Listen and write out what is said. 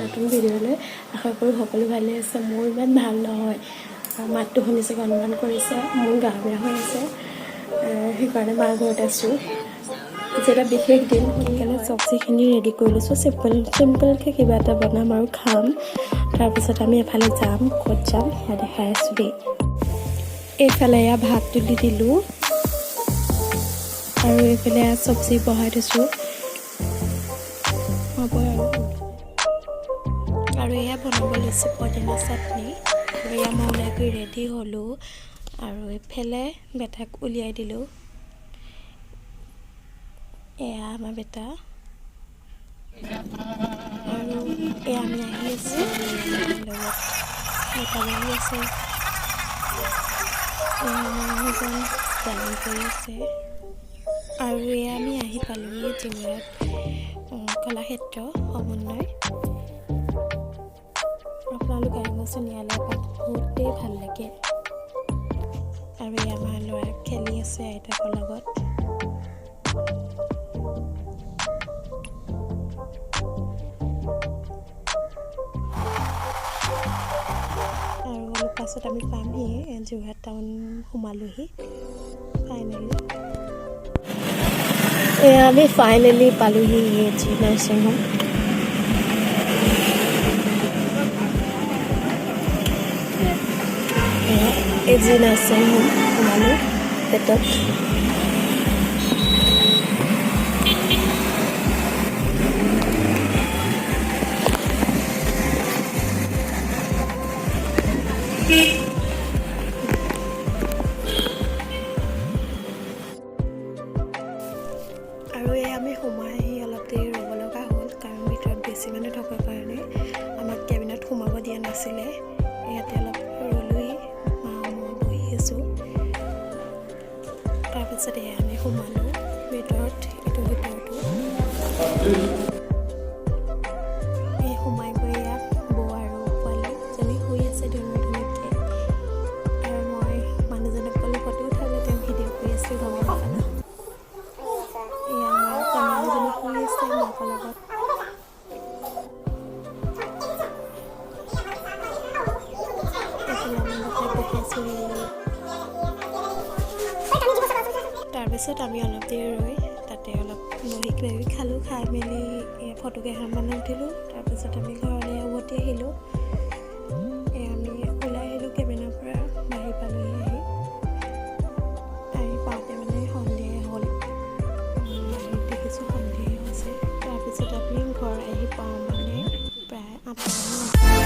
নতুন ভিডিঅ'লৈ আশা কৰোঁ সকলো ভালে আছে। মোৰ ইমান ভাল নহয়, মাতটো শুনিছে অনুমান কৰিছে, মোৰ গা বেয়া হৈ আছে, সেইকাৰণে মাৰ ঘৰত আছোঁ। যেটা বিশেষ দিন সোনকালে চব্জিখিনি ৰেডি কৰি লৈছোঁ। চিম্পলকৈ কিবা এটা বনাম আৰু খাম। তাৰপিছত আমি এফালে যাম, ক'ত যাম সেয়া দেখাই আছোঁ দেই। এইফালে এয়া ভাত তুলি দিলোঁ আৰু এইফালে চব্জি বহাই থৈছোঁ। হ'ব আৰু এয়া বনাব লৈছোঁ পদিনা চাটনি। এয়া মই ওলাই গৈ ৰেডি হ'লোঁ আৰু এইফালে বেটাক উলিয়াই দিলোঁ। এয়া আমাৰ বেটা আৰু এয়া আমি আহি আছোঁ লগত বেটা বহি আছে, মানুহজন ড্ৰাইভিং কৰি আছে। আৰু এয়া আমি আহি পালোঁহি যোৰহাট কলাক্ষেত্ৰ সমন্বয়। আপোনালোক আহিবচোন, ইয়ালৈ বহুতেই ভাল লাগে। আৰু এয়া আমাৰ ল'ৰা খেলি আছে আইতাকৰ লগত। আৰু অলপ পাছত আমি পামহি, যোৰহাট টাউন সোমালোহি ফাইনেলি। এয়া আমি ফাইনেলি পালোহি জি নাৰ্ছিং হোম। এই জি নাৰ্ছিং হোম সোমালোঁ পেটত। আৰু এই আমি সোমাই আহি অলপ দেৰি ৰ'ব লগা হ'ল, কাৰণ ভিতৰত বেছি মানুহ থকাৰ কাৰণে আমাক কেবিনত সোমাব দিয়া নাছিলে। ইয়াতে অলপ ৰ'লোহি, মই বহি আছোঁ। তাৰপিছত এয়া আমি সোমালোঁ ভিতৰত, এইটো ভিতৰতো এই সোমাই গৈ ইয়াত বৌ আৰু পোৱালীজনী শুই আছে ধুনীয়াকৈ। আৰু মই মানুহজনক ক'লো ফটো উঠাবলৈ, তেওঁ ভিডিঅ' কৰি আছিল গমেই নাপালোঁ। এয়া আমাৰ কণালীজনী শুই আছে মাকৰ লগত। এইফালে আমাৰ বাটাক দেখাইছোঁ। তাৰপিছত আমি অলপ দেৰি ৰৈ তাতে অলপ বহি কিবাকিবি খালোঁ, খাই মেলি ফটো কেইখনমান উঠিলোঁ। তাৰপিছত আমি ঘৰলৈ উভতি আহিলোঁ। আমি ওলাই আহিলোঁ কেবিনৰ পৰা, বাহিৰ পালোঁহি। আহি পাওঁতে মানে সন্ধিয়া হ'ল, বাহিৰত দেখিছোঁ সন্ধিয়া হৈছে। তাৰপিছত আমি ঘৰ আহি পাওঁ মানে প্ৰায় 8টা মান।